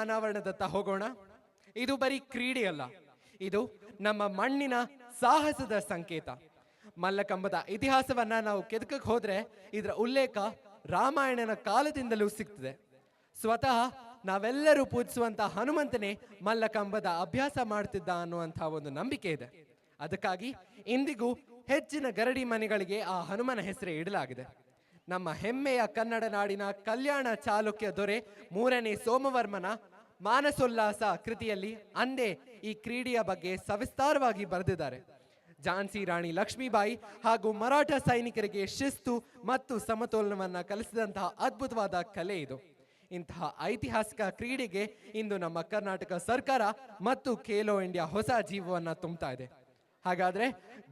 ಅನಾವರಣದತ್ತ ಹೋಗೋಣ. ಇದು ಬರೀ ಕ್ರೀಡೆಯಲ್ಲ, ಇದು ನಮ್ಮ ಮಣ್ಣಿನ ಸಾಹಸದ ಸಂಕೇತ. ಮಲ್ಲಕಂಬದ ಇತಿಹಾಸವನ್ನ ನಾವು ಕೆದಕಕ್ಕೆ ಹೋದ್ರೆ ಇದರ ಉಲ್ಲೇಖ ರಾಮಾಯಣನ ಕಾಲದಿಂದಲೂ ಸಿಗ್ತದೆ. ಸ್ವತಃ ನಾವೆಲ್ಲರೂ ಪೂಜಿಸುವಂತಹ ಹನುಮಂತನೇ ಮಲ್ಲಕಂಬದ ಅಭ್ಯಾಸ ಮಾಡ್ತಿದ್ದ ಅನ್ನುವಂತಹ ಒಂದು ನಂಬಿಕೆ ಇದೆ. ಅದಕ್ಕಾಗಿ ಇಂದಿಗೂ ಹೆಚ್ಚಿನ ಗರಡಿ ಮನೆಗಳಿಗೆ ಆ ಹನುಮನ ಹೆಸರೇ ಇಡಲಾಗಿದೆ. ನಮ್ಮ ಹೆಮ್ಮೆಯ ಕನ್ನಡ ನಾಡಿನ ಕಲ್ಯಾಣ ಚಾಲುಕ್ಯ ದೊರೆ 3ನೇ ಸೋಮವರ್ಮನ ಮಾನಸೋಲ್ಲಾಸ ಕೃತಿಯಲ್ಲಿ ಅಂದೇ ಈ ಕ್ರೀಡೆಯ ಬಗ್ಗೆ ಸವಿಸ್ತಾರವಾಗಿ ಬರೆದಿದ್ದಾರೆ. ಝಾನ್ಸಿ ರಾಣಿ ಲಕ್ಷ್ಮೀಬಾಯಿ ಹಾಗೂ ಮರಾಠ ಸೈನಿಕರಿಗೆ ಶಿಸ್ತು ಮತ್ತು ಸಮತೋಲನವನ್ನ ಕಲಿಸಿದಂತಹ ಅದ್ಭುತವಾದ ಕಲೆ ಇದು. ಇಂತಹ ಐತಿಹಾಸಿಕ ಕ್ರೀಡೆಗೆ ಇಂದು ನಮ್ಮ ಕರ್ನಾಟಕ ಸರ್ಕಾರ ಮತ್ತು ಖೇಲೋ ಇಂಡಿಯಾ ಹೊಸ ಜೀವವನ್ನ ತುಂಬುತ್ತಾ ಇದೆ. ಹಾಗಾದ್ರೆ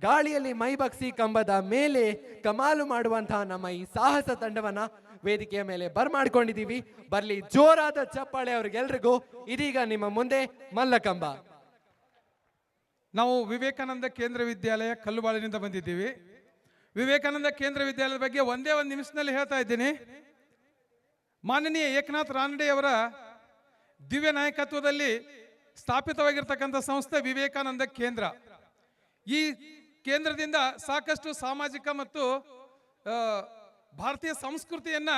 ಗಾಳಿಯಲ್ಲಿ ಮೈಬಗ್ಸಿ ಕಂಬದ ಮೇಲೆ ಕಮಾಲು ಮಾಡುವಂತಹ ನಮ್ಮ ಈ ಸಾಹಸ ತಂಡವನ್ನ ವೇದಿಕೆಯ ಮೇಲೆ ಬರ್ಮಾಡ್ಕೊಂಡಿದೀವಿ. ಬರ್ಲಿ ಜೋರಾದ ಚಪ್ಪಾಳೆ ಅವ್ರಿಗೆಲ್ರಿಗೂ. ಇದೀಗ ನಿಮ್ಮ ಮುಂದೆ ಮಲ್ಲಕಂಬ. ನಾವು ವಿವೇಕಾನಂದ ಕೇಂದ್ರ ವಿದ್ಯಾಲಯ ಕಲ್ಲುಬಾಳಿನಿಂದ ಬಂದಿದ್ದೀವಿ. ವಿವೇಕಾನಂದ ಕೇಂದ್ರ ವಿದ್ಯಾಲಯದ ಬಗ್ಗೆ ಒಂದೇ ಒಂದು ನಿಮಿಷದಲ್ಲಿ ಹೇಳ್ತಾ ಇದ್ದೀನಿ. ಮಾನನೀಯ ಏಕನಾಥ್ ರಾನಡೆಯವರ ದಿವ್ಯ ನಾಯಕತ್ವದಲ್ಲಿ ಸ್ಥಾಪಿತವಾಗಿರ್ತಕ್ಕಂಥ ಸಂಸ್ಥೆ ವಿವೇಕಾನಂದ ಕೇಂದ್ರ. ಈ ಕೇಂದ್ರದಿಂದ ಸಾಕಷ್ಟು ಸಾಮಾಜಿಕ ಮತ್ತು ಭಾರತೀಯ ಸಂಸ್ಕೃತಿಯನ್ನ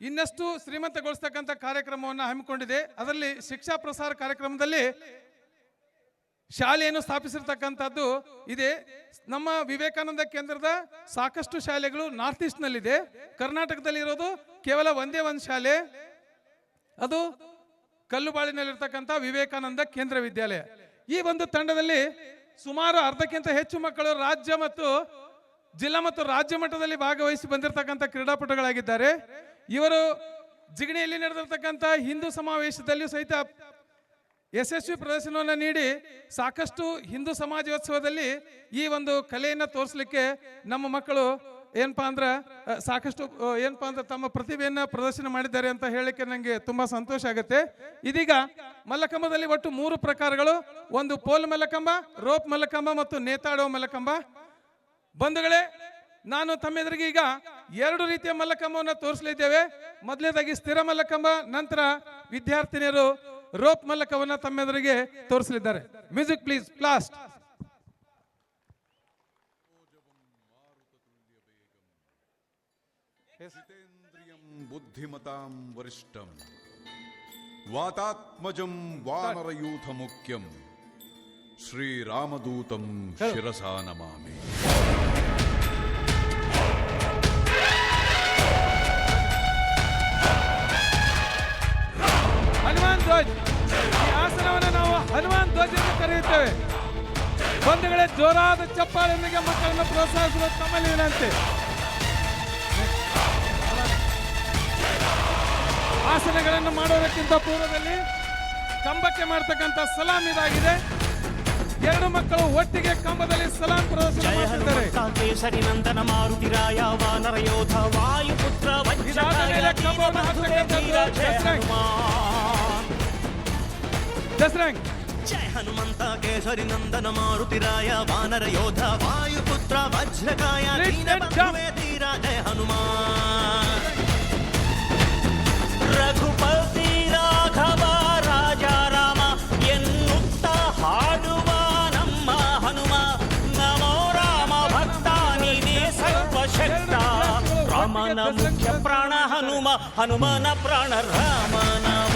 ಇನ್ನಷ್ಟು ಶ್ರೀಮಂತಗೊಳಿಸ್ತಕ್ಕಂಥ ಕಾರ್ಯಕ್ರಮವನ್ನು ಹಮ್ಮಿಕೊಂಡಿದೆ. ಅದರಲ್ಲಿ ಶಿಕ್ಷಾ ಪ್ರಸಾರ ಕಾರ್ಯಕ್ರಮದಲ್ಲಿ ಶಾಲೆಯನ್ನು ಸ್ಥಾಪಿಸಿರ್ತಕ್ಕಂಥದ್ದು ಇದೆ. ನಮ್ಮ ವಿವೇಕಾನಂದ ಕೇಂದ್ರದ ಸಾಕಷ್ಟು ಶಾಲೆಗಳು ನಾರ್ತ್ ಈಸ್ಟ್ ನಲ್ಲಿದೆ. ಕರ್ನಾಟಕದಲ್ಲಿ ಇರೋದು ಕೇವಲ ಒಂದೇ ಒಂದು ಶಾಲೆ, ಅದು ಕಲ್ಲುಬಾಳಿನಲ್ಲಿರ್ತಕ್ಕಂಥ ವಿವೇಕಾನಂದ ಕೇಂದ್ರ ವಿದ್ಯಾಲಯ. ಈ ಒಂದು ತಂಡದಲ್ಲಿ ಸುಮಾರು ಅರ್ಧಕ್ಕಿಂತ ಹೆಚ್ಚು ಮಕ್ಕಳು ರಾಜ್ಯ ಮತ್ತು ಜಿಲ್ಲಾ ಮತ್ತು ರಾಜ್ಯ ಮಟ್ಟದಲ್ಲಿ ಭಾಗವಹಿಸಿ ಬಂದಿರತಕ್ಕಂಥ ಕ್ರೀಡಾಪಟುಗಳಾಗಿದ್ದಾರೆ. ಇವರು ಜಿಗಣಿಯಲ್ಲಿ ನಡೆದಿರ್ತಕ್ಕಂಥ ಹಿಂದೂ ಸಮಾವೇಶದಲ್ಲಿಯೂ ಸಹಿತ ಯಶಸ್ವಿ ಪ್ರದರ್ಶನವನ್ನು ನೀಡಿ ಸಾಕಷ್ಟು ಹಿಂದೂ ಸಮಾಜೋತ್ಸವದಲ್ಲಿ ಈ ಒಂದು ಕಲೆಯನ್ನು ತೋರಿಸಲಿಕ್ಕೆ ನಮ್ಮ ಮಕ್ಕಳು ಏನಪ್ಪಾ ಅಂದ್ರೆ ಸಾಕಷ್ಟು ತಮ್ಮ ಪ್ರತಿಭೆಯನ್ನು ಪ್ರದರ್ಶನ ಮಾಡಿದ್ದಾರೆ ಅಂತ ಹೇಳಲಿಕ್ಕೆ ನನಗೆ ತುಂಬಾ ಸಂತೋಷ ಆಗುತ್ತೆ. ಇದೀಗ ಮಲ್ಲಕಂಬದಲ್ಲಿ ಒಟ್ಟು 3 ಪ್ರಕಾರಗಳು, ಒಂದು ಪೋಲ್ ಮಲ್ಲಕಂಬ, ರೋಪ್ ಮಲ್ಲಕಂಬ ಮತ್ತು ನೇತಾಡೋ ಮಲ್ಲಕಂಬ. ಬಂಧುಗಳೇ, ನಾನು ತಮ್ಮ ಎದುರಿಗೆ ಈಗ 2 ರೀತಿಯ ಮಲ್ಲಕಂಬವನ್ನು ತೋರಿಸಲಿದ್ದೇವೆ. ಮೊದಲನೇದಾಗಿ ಸ್ಥಿರ ಮಲ್ಲಕಂಬ, ನಂತರ ವಿದ್ಯಾರ್ಥಿನಿಯರು ರೋಪ್ ಮಲ್ಲಕವನ್ನ ತಮ್ಮ ಎದುರಿಗೆ ತೋರಿಸಲಿದ್ದಾರೆ. Music please, blast. ಬುದ್ಧಿಮತಾಂ ವರಿಷ್ಠಂ ವಾತಾತ್ಮಜಂ ವಾನರಯೂಥ ಮುಖ್ಯಂ ಶ್ರೀರಾಮದೂತಂ ಶಿರಸಾ ನಮಾಮಿ. ಹನುಮಾನ್ ಧ್ವಜ್, ಈ ಆಸನವನ್ನು ನಾವು ಹನುಮಾನ್ ಧ್ವಜ್ ಎಂದು ಕರೆಯುತ್ತೇವೆ. ಬಂಧುಗಳೇ, ಜೋರಾದ ಚಪ್ಪಾಳೆಯೊಂದಿಗೆ ಮಕ್ಕಳನ್ನು ಪ್ರೋತ್ಸಾಹಿಸುವ ತಮ್ಮಲ್ಲಿ ವಿನಂತಿ. ಆಸನಗಳನ್ನು ಮಾಡೋದಕ್ಕಿಂತ ಪೂರ್ವದಲ್ಲಿ ಕಂಬಕ್ಕೆ ಮಾಡತಕ್ಕಂಥ ಸಲಾಂ ಇದಾಗಿದೆ. 2 ಮಕ್ಕಳು ಒಟ್ಟಿಗೆ ಕಂಬದಲ್ಲಿ ಸಲಾಂ ಪ್ರದರ್ಶನ ಮಾಡುತ್ತಿದ್ದಾರೆ. ಕೇಸರಿ ನಂದನ ಮಾರುತಿರಾಯ ವಾನರ ಯೋಧ ವಾಯುಪುತ್ರ ದಸರಂಗ್. ಜಯ ಹನುಮಂತ ಕೇಸರಿ ನಂದನ ಮಾರುತಿರಾಯ ವಾನರ ಯೋಧ ವಾಯುಪುತ್ರ ವಜ್ರಕಾಯ ತೀರ ಜಯ ಹನುಮಾನ್. ರಘುಪತಿ ರಾಘವ ರಾಜ ರಾಮ ಎನ್ನುತ್ತ ಹಾಡುವ ನಮ್ಮ ಹನುಮ. ನಮೋ ರಾಮ ಭಕ್ತ ನೀನೇ ಸರ್ವಶಕ್ತ. ರಾಮನ ಮುಖ್ಯ ಪ್ರಾಣ ಹನುಮ, ಹನುಮನ ಪ್ರಾಣ ರಾಮ ನಾಮ.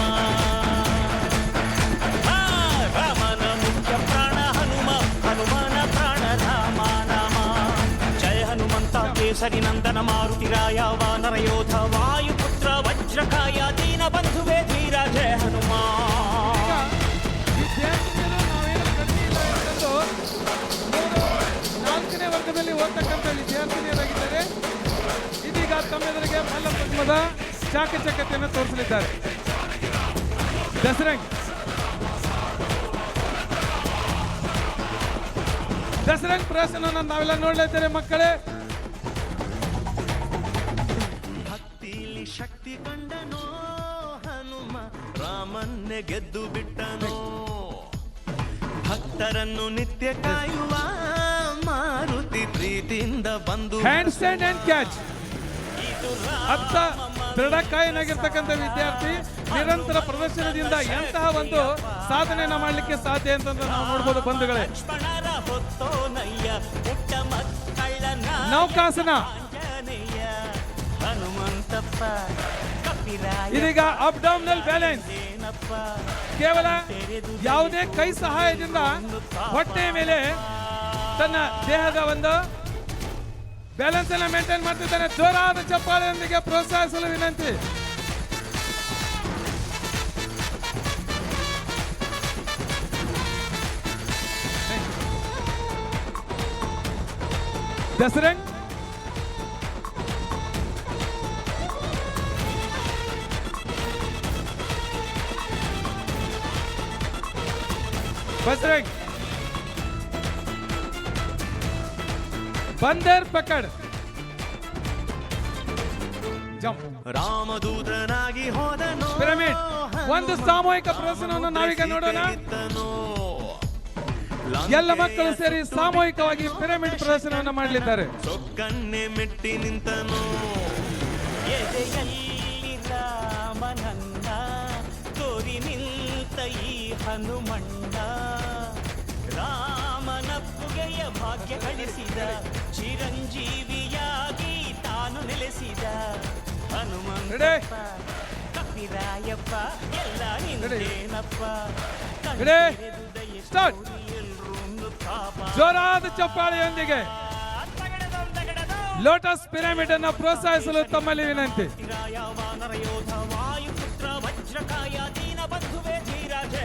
ರಾಮನ ಮುಖ್ಯ ಪ್ರಾಣ ಹನುಮ, ಹನುಮನ ಪ್ರಾಣ ರಾಮ ನಾಮ. ಜಯ ಹನುಮಂತ ಕೇಸರಿ ನಂದನ ಮಾರುತಿರಾಯ ವಾನರ ಯೋಧ ವಾಯುಪುತ್ರ ವಜ್ರಕಾಯ ದೀನ ಬಂಧುವೇ ಧೀರ ಜಯ ಹನುಮಾನ್. ವಿದ್ಯಾರ್ಥಿನಿಯರು 4ನೇ ವರ್ಗದಲ್ಲಿ ಓದ್ತಕ್ಕಂಥ ವಿದ್ಯಾರ್ಥಿನಿಯರಾಗಿದ್ದಾರೆ. ಇದೀಗ ತಮ್ಮೆದುರಿಗೆ ಮಲ್ಲಕಂಬದ ಚಾಕಚಕ್ಯತೆಯನ್ನು ತೋರಿಸಲಿದ್ದಾರೆ. ದಸರಂಗ್. ದಸರಂಗ್ ಪ್ರದರ್ಶನವನ್ನು ನಾವೆಲ್ಲ ನೋಡಲಿದ್ದೇವೆ ಮಕ್ಕಳೇ. ಭಕ್ತಿಲಿ ಶಕ್ತಿ ಕಂಡನೋ ಹನುಮ, ರಾಮನ್ನೇ ಗೆದ್ದು ಬಿಟ್ಟನೋ. ಭಕ್ತರನ್ನು ನಿತ್ಯ ಕಾಯುವ ಮಾರುತಿ ಪ್ರೀತಿಯಿಂದ ಬಂದು ಹ್ಯಾಂಡ್ ಸ್ಟ್ಯಾಂಡ್ ಅಂಡ್ ಕ್ಯಾಚ್. ಅತ್ತ ದೃಢಕಾಯನಾಗಿರ್ತಕ್ಕಂಥ ವಿದ್ಯಾರ್ಥಿ ನಿರಂತರ ಪ್ರದರ್ಶನದಿಂದ ಎಂತಹ ಒಂದು ಸಾಧನೆಯನ್ನ ಮಾಡಲಿಕ್ಕೆ ಸಾಧ್ಯ ಅಂತ ನಾವು ನೋಡಬಹುದು ಬಂಧುಗಳೇ. ಲಕ್ಷ್ಮಣರ ಹೊತ್ತೋನಯ್ಯ ಪುಟ್ಟ ಮಕ್ಕಳನ್ನ ನೌಕಾಸನ ಆಂಜನೇಯ ಹನುಮಂತಪ್ಪ ಕಪಿರಾಯ ಇದೀಗ ಅಬ್ಡಾಮಿನಲ್ ಬ್ಯಾಲೆನ್ಸ್. ಏನಪ್ಪ ಕೇವಲ ಯಾವುದೇ ಕೈ ಸಹಾಯದಿಂದ ಹೊಟ್ಟೆಯ ಮೇಲೆ ತನ್ನ ದೇಹದ ಒಂದು ಬ್ಯಾಲೆನ್ಸ್ ಅನ್ನ ಮೇಂಟೈನ್ ಮಾಡ್ತಿದ್ದಾನೆ. ಜೋರಾದ ಚಪ್ಪಾಳೆಯೊಂದಿಗೆ ಪ್ರೋತ್ಸಾಹಿಸಲು ವಿನಂತಿ. ದಸರಂಗ್ बजरंग बंदर पकड़ जंप ರಾಮದೂತನಾಗಿ ಹೋದನು ಪಿರಮಿಡ್ ಒಂದು ಸಾಮೂಹಿಕ ಪ್ರದರ್ಶನವನ್ನು ನಾವೀಗ ನೋಡೋಣ. ಎಲ್ಲ ಮಕ್ಕಳು ಸೇರಿ ಸಾಮೂಹಿಕವಾಗಿ ಪಿರಮಿಡ್ ಪ್ರದರ್ಶನವನ್ನು ಮಾಡಲಿದ್ದಾರೆ. ಸೊಕ್ಕನ್ನೆ ಮೆಟ್ಟಿ ನಿಂತನು ಎದೆಯಲ್ಲಿ ರಾಮನನ್ನ ತೋರಿ ನಿಂತ ಈ ಹನುಮಣ್ಣ ರಾಮನಪ್ಪುಗೆಯ ಭಾಗ್ಯ ಗಳಿಸಿದ ಚಿರಂಜೀವಿಯಾಗಿ ತಾನು ನೆಲೆಸಿದ ಹನುಮಂತಪ್ಪ ಕಪಿರಾಯಪ್ಪ ಎಲ್ಲ ನಿಂದೇನಪ್ಪ ಸ್ಟಾರ್ಟ್. ಜೋರಾದ ಚಪ್ಪಾಳೆಯೊಂದಿಗೆ ಲೋಟಸ್ ಪಿರಮಿಡ್ ಅನ್ನು ಪ್ರೋತ್ಸಾಹಿಸಲು ತಮ್ಮಲ್ಲಿ ವಿನಂತಿ. ವಾನರ ಯೋಧ ವಾಯುಪುತ್ರ ವಜ್ರಕಾಯ ದೀನ ಬಂಧುವೇ ಧೀರಾಜ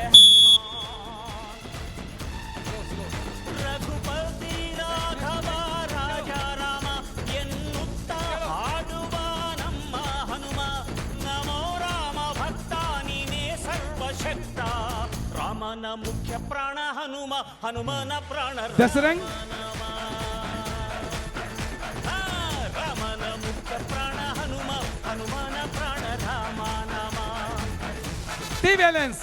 ರಘುಪತಿ ರಾಘವ ರಾಜ ರಾಮ ಎನ್ನುತ್ತ ಹಾಡುವ ನಮ್ಮ ಹನುಮ ನಮೋ ರಾಮ ಭಕ್ತ ನೀನೇ ಸರ್ವಶಕ್ತ ರಾಮನ ಮುಖ್ಯ ಪ್ರಾಣ ಹನುಮ ಹನುಮನ ಪ್ರಾಣ ದಸರಂಗ್ ರಾಮನ ಮುಖ್ಯ ಪ್ರಾಣ ಹನುಮ ಹನುಮನ ಪ್ರಾಣ ರಾಮ ನಾಮ ಟಿ ಬ್ಯಾಲೆನ್ಸ್.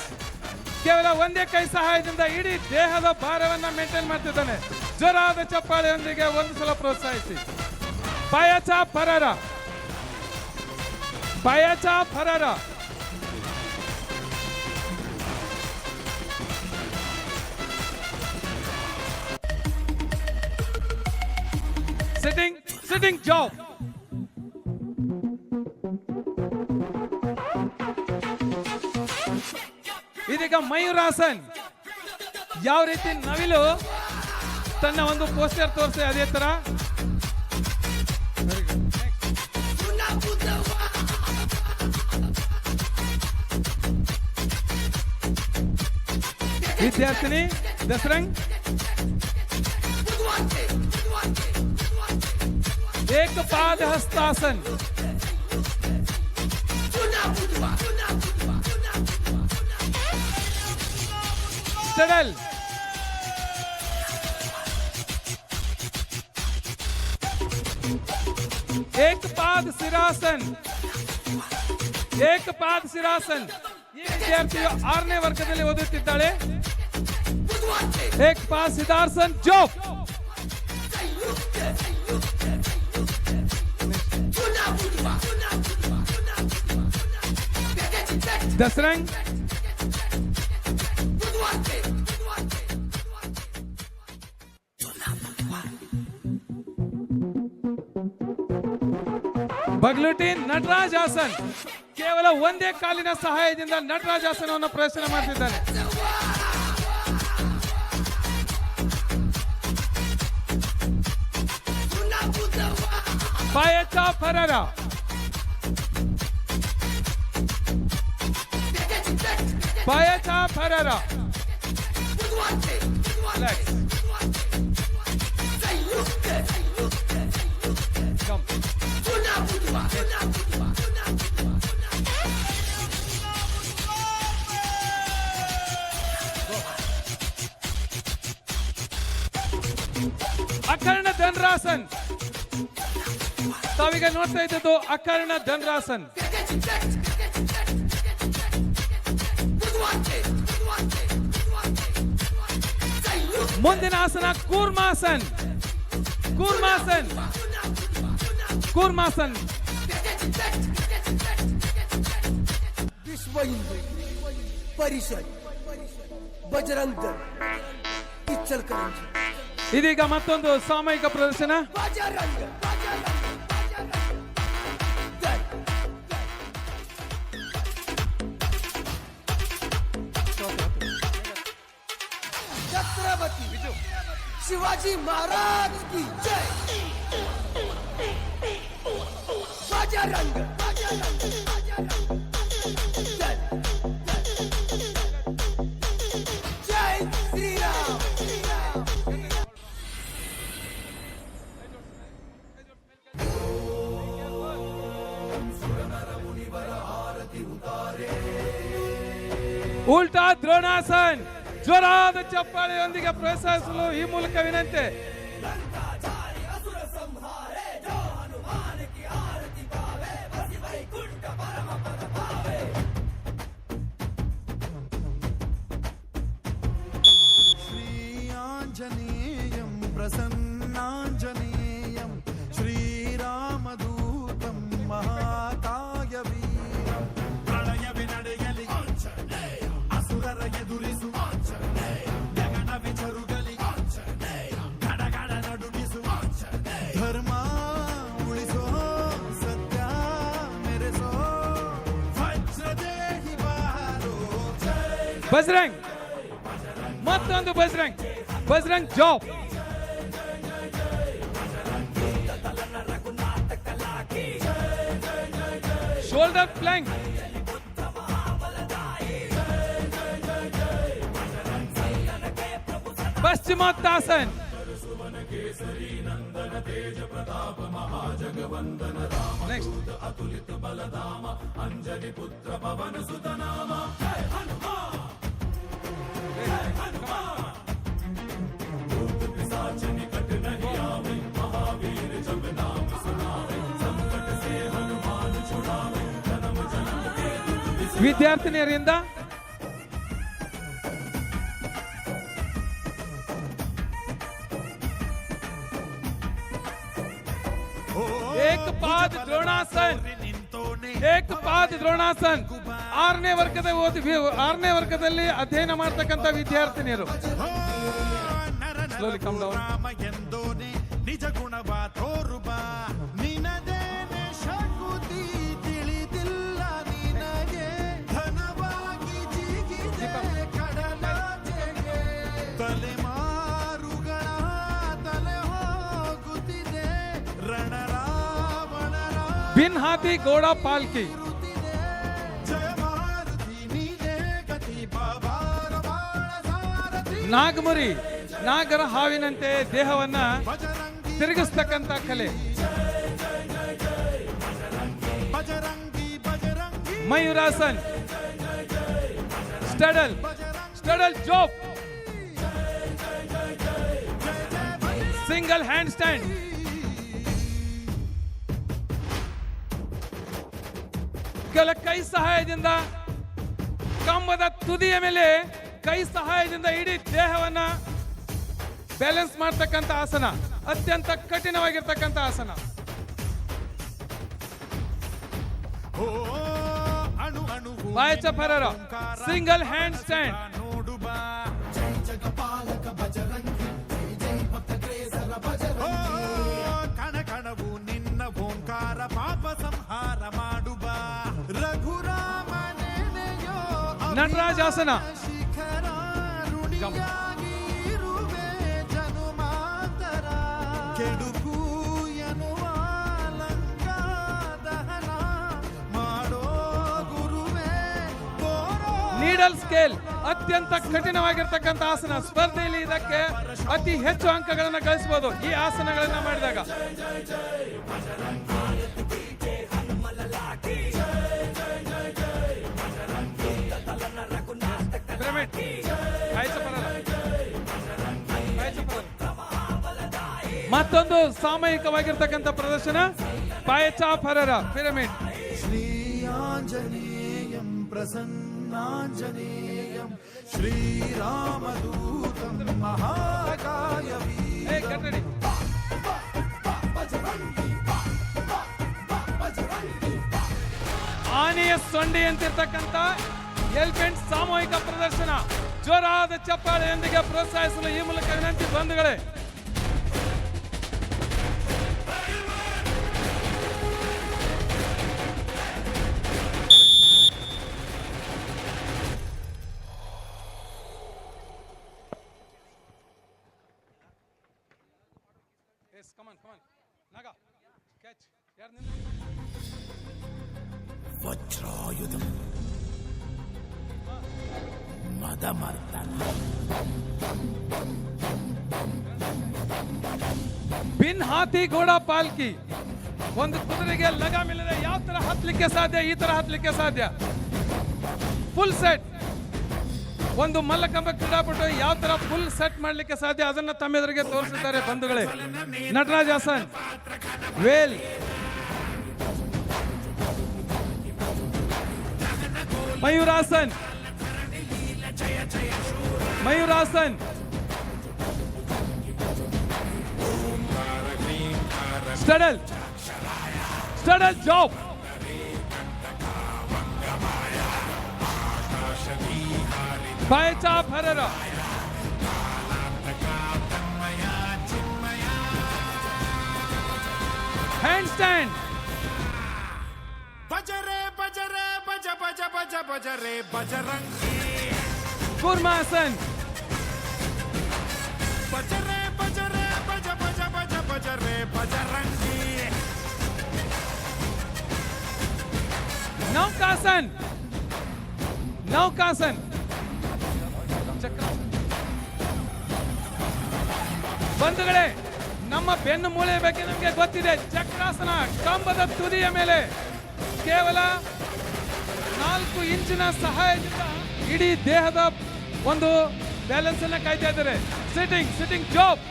ಕೇವಲ ಒಂದೇ ಕೈ ಸಹಾಯದಿಂದ ಇಡೀ ದೇಹದ ಭಾರವನ್ನ ಮೇಂಟೈನ್ ಮಾಡ್ತಿದ್ದಾನೆ. ಜೋರಾದ ಚಪ್ಪಾಳೆಯೊಂದಿಗೆ ಒಂದು ಸಲ ಪ್ರೋತ್ಸಾಹಿಸಿ. ಪಾಯಚಾ ಪರರ ಪಾಯಚಾ ಪರರ ಸಿಟ್ಟಿಂಗ್ ಜಾಬ್. ಇದೀಗ ಮಯೂರಾಸನ್. ಯಾವ ರೀತಿ ನವಿಲು ತನ್ನ ಒಂದು ಪೋಸ್ಟರ್ ತೋರಿಸಿ ಅದೇ ತರ ವಿದ್ಯಾರ್ಥಿನಿ ದಸರಂಗ್ एक पाद हस्तासन. स्टडल. एक पाद सिरासन. एक पाद सिरासन. ಈ ವಿದ್ಯಾರ್ಥಿಯು 6ನೇ ವರ್ಗದಲ್ಲಿ ಓದುತ್ತಿದ್ದಾಳೆ. एक पाद सिदासन जॉब. दसरंग ಬಗ್ಲುಟಿ ನಟರಾಜಾಸನ್. ಕೇವಲ ಒಂದೇ ಕಾಲಿನ ಸಹಾಯದಿಂದ ನಟರಾಜಾಸನವನ್ನು ಪ್ರದರ್ಶನ ಮಾಡ್ತಿದ್ದಾನೆ. ಪಾಯಚಾ ಪರರ ಪಾಯಚಾ ಪರರ ಅಕರ್ಣ ಧನ್ರಾಸನ್. ತಾವೀಗ ನೋಡ್ತಾ ಇದ್ದದ್ದು ಅಕರ್ಣ ಧನ್ರಾಸನ್. ಮುಂದಿನ ಆಸನ ಕೂರ್ಮಾಸನ್. ಕೂರ್ಮಾಸನ್ ಕೂರ್ಮಾಸನ್ विश्व परिषद बजरंग दल इचलकरंजी ಇದೀಗ ಮತ್ತೊಂದು ಸಾಮೂಹಿಕ ಪ್ರದರ್ಶನ. बजरंग दल छत्रपति शिवाजी महाराज की जय. बजरंग दल जय श्री राम. ಉಲ್ಟಾ ದ್ರೋಣಾಸನ್ ಜ್ವರಾದ ಚಪ್ಪಾಳೆಯೊಂದಿಗೆ ಪ್ರೋತ್ಸಾಹಿಸಲು ಈ ಮೂಲಕ ವಿನಂತಿ. श्री आंजनेयं प्रसन्नांजनेयं श्रीरामदूतं महाकायवीरं प्रलयवि ನಡೆಯಲಿ ಆಂಜನೇಯ ಅಸುರರ ಎದುರಿಸು ಆಂಜನೇಯ ಗಗನ ವಿಚರುಗಲಿ ಆಂಜನೇಯ ಗಡಗಡ ನಡುಗಿಸು ಆಂಜನೇಯ ಧರ್ಮ ಉಳಿಸೋ ಸತ್ಯ ಮೆರೆಸೋ ವಜ್ರದೇಹಿ ಬಾರೋ ಬಜರಂಗ್ ಮತ್ತೊಂದು ಬಜರಂಗ್ ಜಾಬ್. Shoulder plank. ಪಶ್ಚಿಮೋತ್ತಾಸನ್. ನೆಕ್ಸ್ಟ್ ವಿದ್ಯಾರ್ಥಿನಿಯರಿಂದ ಏಕ ಪಾದ ದ್ರೋಣಾಸನ್. ಆರನೇ ವರ್ಗದಲ್ಲಿ ಅಧ್ಯಯನ ಮಾಡ್ತಕ್ಕಂಥ ವಿದ್ಯಾರ್ಥಿನಿಯರು. Slowly come down. ರಾಮ ಎಂದೋನೆ ನಿಜ ಗುಣವ ತೋರುಬ ನಿನದೇನೆ ಶಕುತಿ ತಿಳಿದಿಲ್ಲ ನಿನಗೆ ಧನವಾಗಿ ಜಿಗಿದೆ ಕಡಲಾಚೆಗೆ ತಲೆಮಾರುಗಳ ತಲೆ ಹೋಗುತ್ತಿದೆ ರಣರಾವಣರ ಬಿನ್ ಹಾತಿ ಗೋಡ ಪಾಲ್ಕಿ. ಜಯ ಮಾರುತಿ ನೀನೇ ಗತಿ ಬಾಬಾರ ಬಾಳ ಸಾರಥಿ ನಾಗಮರಿ ನಾಗರ ಹಾವಿನಂತೆ ದೇಹವನ್ನ ತಿರುಗಿಸ್ತಕ್ಕಂಥ ಕಲೆ. ಬಜರಂಗಿ ಮಯೂರಾಸನ್. Straddle jump. Single hand stand. ಕೆಲ ಕೈ ಸಹಾಯದಿಂದ ಕಂಬದ ತುದಿಯ ಮೇಲೆ ಕೈ ಸಹಾಯದಿಂದ ಇಡೀ ದೇಹವನ್ನ ಬ್ಯಾಲೆನ್ಸ್ ಮಾಡ್ತಕ್ಕಂಥ ಆಸನ. ಅತ್ಯಂತ ಕಠಿಣವಾಗಿರ್ತಕ್ಕಂಥ ಆಸನ. ಬಾಯಚ ಫರರ ಸಿಂಗಲ್ ಹ್ಯಾಂಡ್ ಸ್ಟ್ಯಾಂಡ್. ನೋಡುಬ ಕಣ ಕಣವು ನಿನ್ನ ಓಂಕಾರ ಪಾಪ ಸಂಹಾರ ಮಾಡುಬ ರಘುರಾಮನೆನೆಯೋ ನಟರಾಜಾಸನ. ಶಿಖರ ಋಣಿಯಾಗಿರುವೆ ಜನುಮಾಂತರ ಕೆಡುಕು ಎನ್ನುವ ಲಂಕಾ ದಹನ ಮಾಡೋ ಗುರುವೇ ತೋರೋ ನೀಡಲ್ ಸ್ಕೇಲ್ ಅತ್ಯಂತ ಕಠಿಣವಾಗಿರ್ತಕ್ಕಂಥ ಆಸನ. ಸ್ಪರ್ಧೆಯಲ್ಲಿ ಇದಕ್ಕೆ ಅತಿ ಹೆಚ್ಚು ಅಂಕಗಳನ್ನು ಗಳಿಸಬಹುದು ಈ ಆಸನಗಳನ್ನ ಮಾಡಿದಾಗ. ಪಿರಮಿಡ್. ಮತ್ತೊಂದು ಸಾಮೂಹಿಕವಾಗಿರ್ತಕ್ಕಂಥ ಪ್ರದರ್ಶನ ಪಾಯಚಾ ಫರರ ಪಿರಮಿಡ್. ಶ್ರೀ ಆಂಜನೇಯಂ ಪ್ರಸನ್ನಾಂಜನೇಯಂ ಶ್ರೀರಾಮದೂತಂ ಮಹಾಕಾಯವೀ Hey, get ready. ಆನೆಯ ಸೊನ್ನೆಗೆ ಸೊಂಡಿ ಅಂತಿರ್ತಕ್ಕಂಥ ಎಲಿಫೆಂಟ್ ಸಾಮೂಹಿಕ ಪ್ರದರ್ಶನ ಜೋರಾದ ಚಪ್ಪಾಳೆಯೊಂದಿಗೆ ಪ್ರೋತ್ಸಾಹಿಸಲು ಈ ಮೂಲಕ ವಿನಂತಿ ಬಂಧುಗಳೇ. ವಜ್ರಾಯುಧಂ ಮದಮರ್ದನ ಬಿನ್ ಹಾತಿ ಘೋಡಾ ಪಾಲ್ಕಿ. ಒಂದು ಕುದುರೆಗೆ ಲಗಾಮಿಲ್ಲದೆ ಯಾವ ತರ ಹತ್ತಲಿಕ್ಕೆ ಸಾಧ್ಯ, ಈ ತರ ಹತ್ತಲಿಕ್ಕೆ ಸಾಧ್ಯ. Full set. ಒಂದು ಮಲ್ಲಕಂಬ ಕ್ರೀಡಾಪಟು ಯಾವ ತರ ಫುಲ್ ಸೆಟ್ ಮಾಡ್ಲಿಕ್ಕೆ ಸಾಧ್ಯ ಅದನ್ನ ತಮ್ಮೆದುರಿಗೆ ತೋರಿಸಿದ್ದಾರೆ ಬಂಧುಗಳೇ. ನಟರಾಜ್ ಹಾಸನ್, ವೇಲ್, ಮಯೂರಾಸನ್, ಮಯೂರಾಸನ್, ಸ್ಟಡಲ್, ಸ್ಟಡಲ್ ಜಾಬ್, ಬಾಯಚಾ ಭರರ, ಹ್ಯಾಂಡ್ ಸ್ಟ್ಯಾಂಡ್, ಬಜರೆ ಬಜರೆ ಬಜ ಬಜ ಬಜ ಬಜರೆ ಬಜರಂಗಿ ಕೂರ್ಮಾಸನ್, ಬಜರೆ ಬಜರೆ ಬಜ ಬಜ ಬಜ ಬಜರೆ ಬಜರಂಗಿ ನೌಕಾಸನ್, ನೌಕಾಸನ್, ಬಂಧುಗಳೇ ನಮ್ಮ ಬೆನ್ನು ಮೂಳೆ ಬಗ್ಗೆ ನಮಗೆ ಗೊತ್ತಿದೆ. ಚಕ್ರಾಸನ ಕಂಬದ ತುದಿಯ ಮೇಲೆ ಕೇವಲ 4 ಇಂಚಿನ ಸಹಾಯದಿಂದ ಇಡೀ ದೇಹದ ಒಂದು ಬ್ಯಾಲೆನ್ಸ್ ಅನ್ನ ಕಾಯ್ತಾ ಇದ್ದಾರೆ. Sitting, sitting job,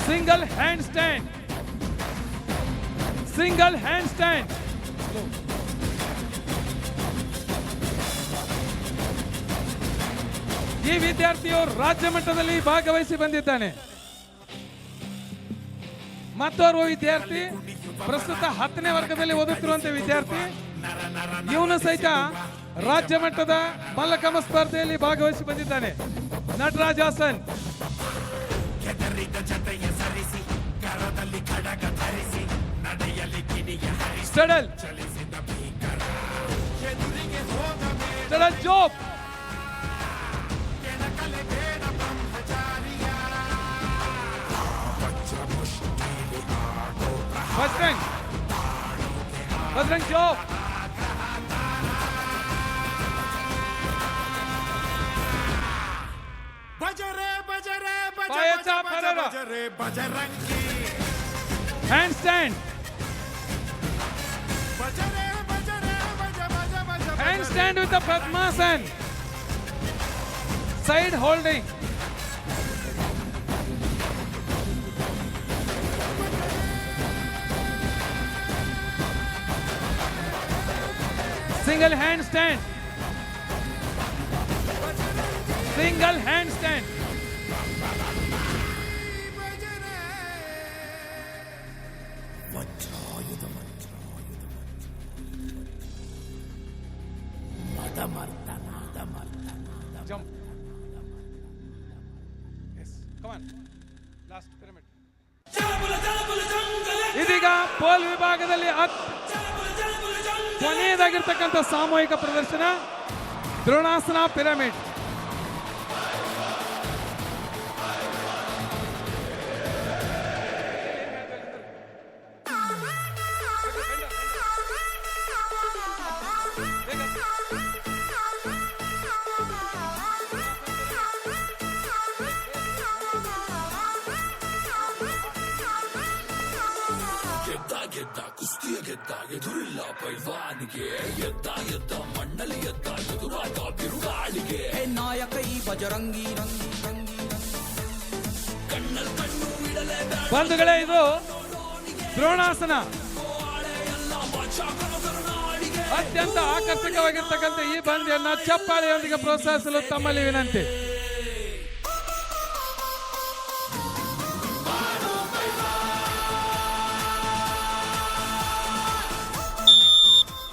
single hand stand, single hand stand, ಈ ವಿದ್ಯಾರ್ಥಿಯು ರಾಜ್ಯ ಮಟ್ಟದಲ್ಲಿ ಭಾಗವಹಿಸಿ ಬಂದಿದ್ದಾನೆ. ಮತ್ತೋರ್ವ ವಿದ್ಯಾರ್ಥಿ ಪ್ರಸ್ತುತ 10ನೇ ವರ್ಗದಲ್ಲಿ ಓದುತ್ತಿರುವಂತಹ ವಿದ್ಯಾರ್ಥಿ, ಇವನು ಸಹಿತ ರಾಜ್ಯ ಮಟ್ಟದ ಮಲ್ಲಕಂಬ ಸ್ಪರ್ಧೆಯಲ್ಲಿ ಭಾಗವಹಿಸಿ ಬಂದಿದ್ದಾನೆ. ನಟರಾಜ್ ಹಾಸನ್, straddle, straddle jump, Bajrang, Bajrang jump, ಬಜರೆ ಬಜರೆ ಬಜ ಬಾಯಚಾ ಬಜ ಭರರ. ಬಜರೆ ಬಜರಂಗಿ ಹ್ಯಾಂಡ್ ಸ್ಟ್ಯಾಂಡ್, ಬಜರೆ ಬಜರೆ ಬಜ ಬಜ ಬಜ ಹ್ಯಾಂಡ್ ಸ್ಟ್ಯಾಂಡ್ ವಿತ್ ಪದ್ಮಾಸನ್, side holding, single hand stand, single hand stand, ವಜ್ರಾಯುಧಂ ಮದಮರ್ದನ jump, yes, come on, last pyramid. ಇದೀಗ ಪೋಲ್ ವಿಭಾಗದಲ್ಲಿ ಕೊನೆಯದಾಗಿರ್ತಕ್ಕಂಥ ಸಾಮೂಹಿಕ ಪ್ರದರ್ಶನ ದ್ರೋಣಾಸನ ಪಿರಮಿಡ್. ಗೆದ್ದ ಕುಸ್ತಿಯ ಗೆದ್ದ ಎದುರಿಲ್ಲ ಪೈಲ್ವಾನಿಗೆ ಎದ್ದ ಎದ್ದ ಮಣ್ಣಲ್ಲಿ ಎದ್ದ ಎದುರಾದ ಬಿರುಗಾಳಿಗೆ ನಾಯಕ ಈ ಬಜರಂಗಿ ರಂಗಿ ರಂಗಿ ಕಣ್ಣಲ್ಲಿ ಕಣ್ಣು ಇಡಲೇ ಬಂಧುಗಳೇ, ಇದು ದ್ರೋಣಾಸನ ಅತ್ಯಂತ ಆಕರ್ಷಕವಾಗಿರ್ತಕ್ಕಂಥ ಈ ಬಂದಿಯನ್ನ ಚಪ್ಪಾಳೆಯೊಂದಿಗೆ ಪ್ರೋತ್ಸಾಹಿಸಲು ತಮ್ಮಲ್ಲಿ ವಿನಂತಿ.